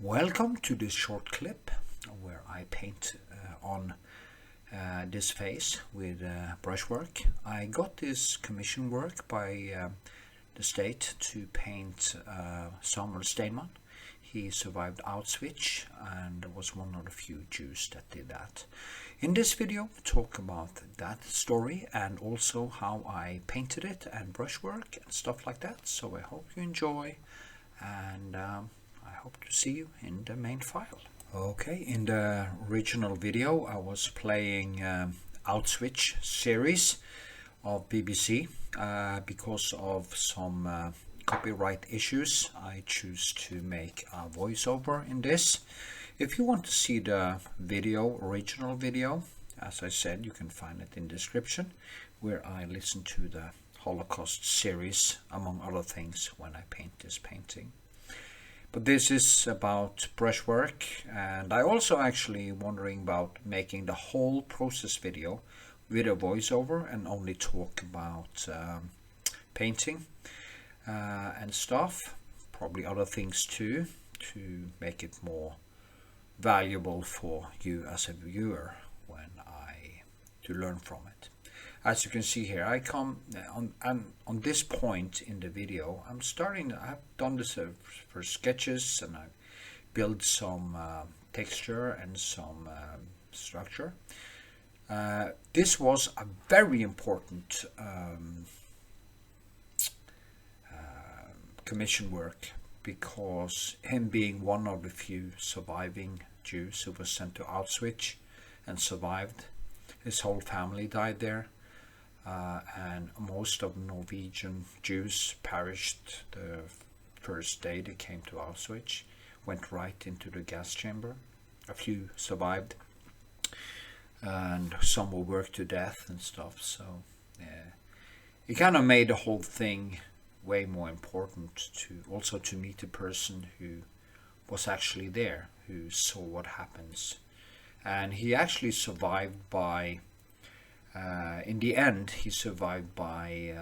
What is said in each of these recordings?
Welcome to this short clip where I paint on this face with brushwork. I got this commission work by the state to paint Steinmann. He survived Auschwitz and was one of the few Jews that did that. In this video we talk about that story and also how I painted it and brushwork and stuff like that. So I hope you enjoy, and I hope to see you in the main file. Okay, in the original video I was playing Aushwitz series of BBC. Because of some copyright issues, I choose to make a voiceover in this. If you want to see the original video, as I said, you can find it in the description, where I listen to the Holocaust series, among other things, when I paint this painting. But this is about brushwork, and I also actually wondering about making the whole process video with a voiceover and only talk about painting and stuff, probably other things too, to make it more valuable for you as a viewer to learn from it. As you can see here, I come on this point in the video. I've done this for sketches, and I build some texture and some structure. This was a very important commission work, because him being one of the few surviving Jews who was sent to Auschwitz and survived. His whole family died there, and most of the Norwegian Jews perished the first day they came to Auschwitz, went right into the gas chamber. A few survived, and some were worked to death and stuff. So it kind of made the whole thing way more important to meet a person who was actually there, who saw what happens. And he actually survived by in the end he survived by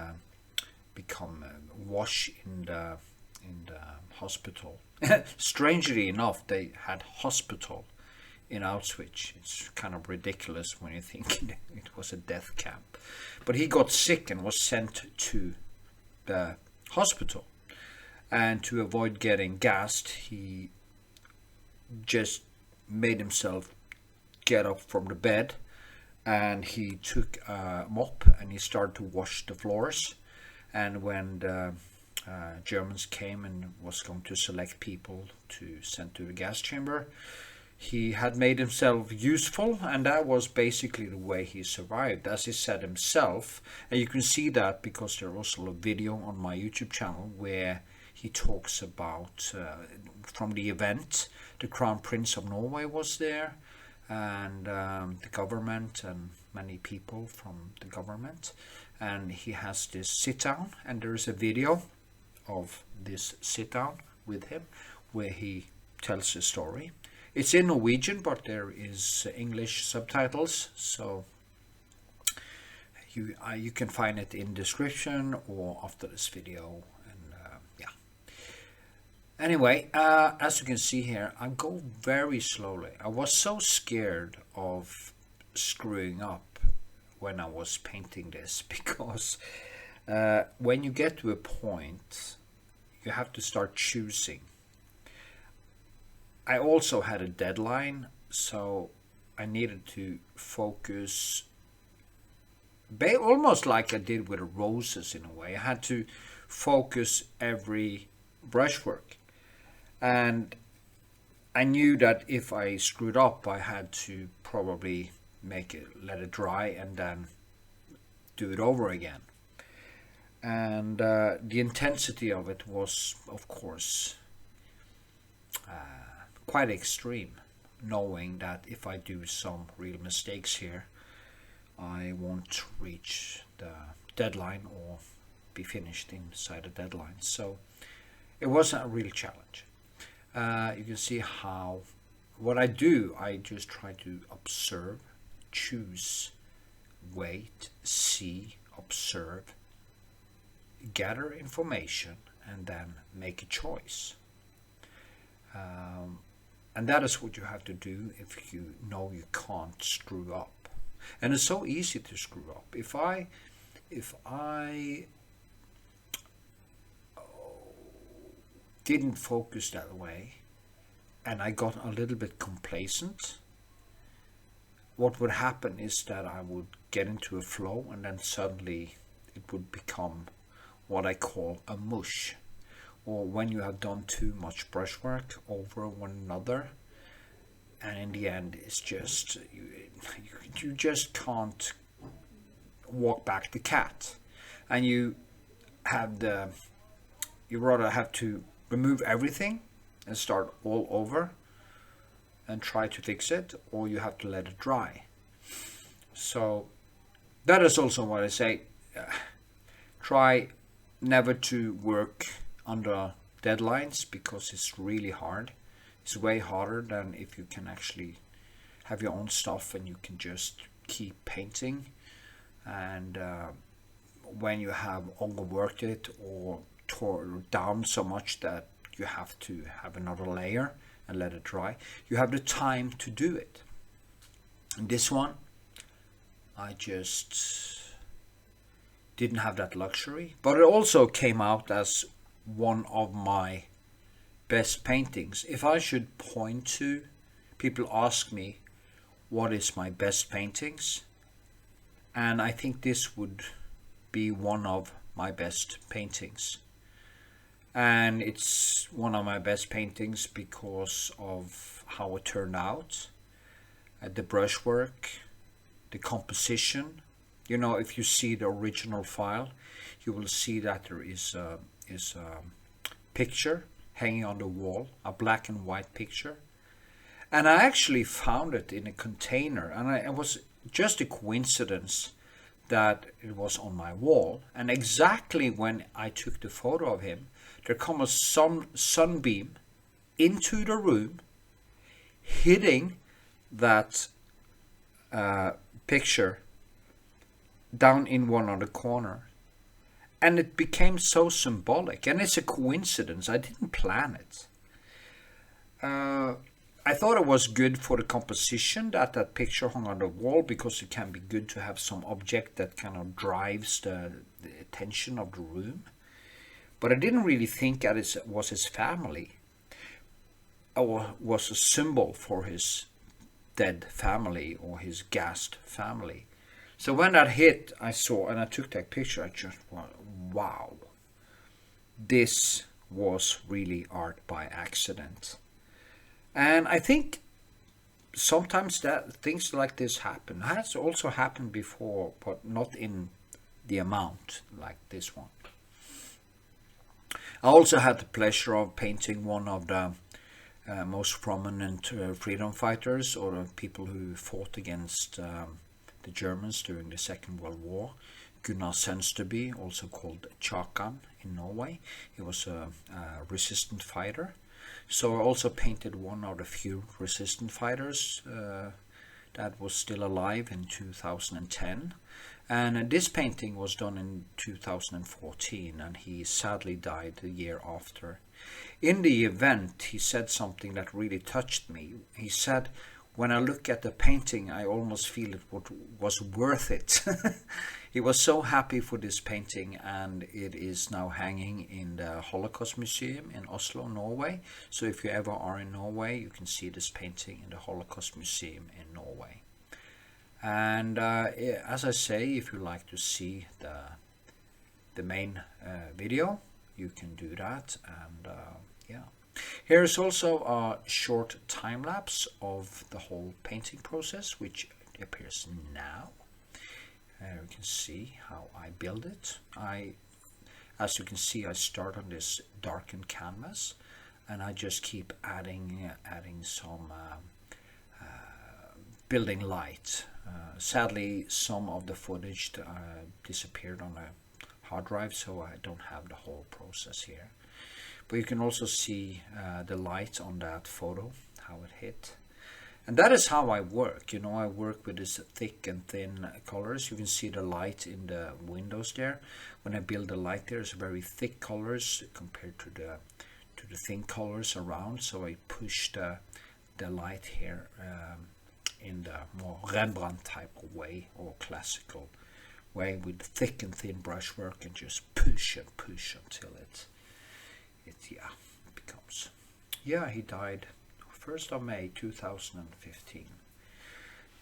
become wash in the hospital. Strangely enough, they had hospital in Auschwitz. It's kind of ridiculous when you think it was a death camp. But he got sick and was sent to the hospital, and to avoid getting gassed, he just made himself get up from the bed, and he took a mop and he started to wash the floors. And when the Germans came and was going to select people to send to the gas chamber, he had made himself useful, and that was basically the way he survived, as he said himself. And you can see that because there's also a video on my YouTube channel where he talks about from the event. The Crown Prince of Norway was there, and the government and many people from the government. And he has this sit down, and there is a video of this sit down with him where he tells a story. It's in Norwegian, but there is English subtitles, so you can find it in description or after this video. And yeah. Anyway, as you can see here, I go very slowly. I was so scared of screwing up when I was painting this, because when you get to a point, you have to start choosing. I also had a deadline, so I needed to focus almost like I did with the roses in a way. I had to focus every brushwork, and I knew that if I screwed up, I had to probably let it dry and then do it over again. And the intensity of it was, of course, quite extreme, knowing that if I do some real mistakes here, I won't reach the deadline or be finished inside the deadline. So it was a real challenge. You can see what I do, I just try to observe, choose, wait, see, observe, gather information, and then make a choice. And that is what you have to do if you know you can't screw up. And it's so easy to screw up. If I didn't focus that way and I got a little bit complacent, what would happen is that I would get into a flow, and then suddenly it would become what I call a mush. Or when you have done too much brushwork over one another, and in the end it's just you just can't walk back the cat, and you rather have to remove everything and start all over and try to fix it, or you have to let it dry. So that is also what I say. Try never to work under deadlines, because it's really hard. It's way harder than if you can actually have your own stuff and you can just keep painting. And when you have overworked it or tore down so much that you have to have another layer and let it dry, you have the time to do it. And this one, I just didn't have that luxury, but it also came out as one of my best paintings. If I should point to, people ask me what is my best paintings, and I think this would be one of my best paintings. And it's one of my best paintings because of how it turned out, the brushwork, the composition. You know, if you see the original file, you will see that there is a picture hanging on the wall, a black and white picture. And I actually found it in a container, and it was just a coincidence that it was on my wall. And exactly when I took the photo of him, there comes some sunbeam into the room, hitting that picture down in one of the corner, and it became so symbolic. And it's a coincidence. I didn't plan it. I thought it was good for the composition that that picture hung on the wall, because it can be good to have some object that kind of drives the attention of the room. But I didn't really think that it was his family, or was a symbol for his dead family or his gassed family. So when that hit, I saw, and I took that picture, I just went, wow, this was really art by accident. And I think sometimes that things like this happen. It has also happened before, but not in the amount like this one. I also had the pleasure of painting one of the most prominent freedom fighters, or the people who fought against the Germans during the Second World War. Gunnar Sønsteby, also called Chakan in Norway. He was a resistant fighter. So I also painted one of the few resistant fighters that was still alive in 2010. And this painting was done in 2014, and he sadly died the year after. In the event, he said something that really touched me. He said, when I look at the painting, I almost feel it was worth it. He was so happy for this painting, and it is now hanging in the Holocaust Museum in Oslo, Norway. So if you ever are in Norway, you can see this painting in the Holocaust Museum in Norway. And as I say, if you like to see the main video, you can do that. And yeah, here's also a short time lapse of the whole painting process, which appears now. You can see how I build it. As you can see, I start on this darkened canvas, and I just keep adding some building light. Sadly, some of the footage disappeared on a hard drive, so I don't have the whole process here. But you can also see the light on that photo, how it hit. And that is how I work. You know, I work with this thick and thin colors. You can see the light in the windows there. When I build the light, there's very thick colors compared to the thin colors around. So I push the the light here in the more Rembrandt type of way, or classical way, with thick and thin brushwork, and just push until it becomes. Yeah, he died 1st of May 2015.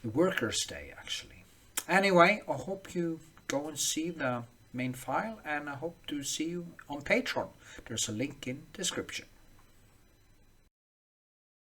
The Workers' Day, actually. Anyway, I hope you go and see the main file, and I hope to see you on Patreon. There's a link in description.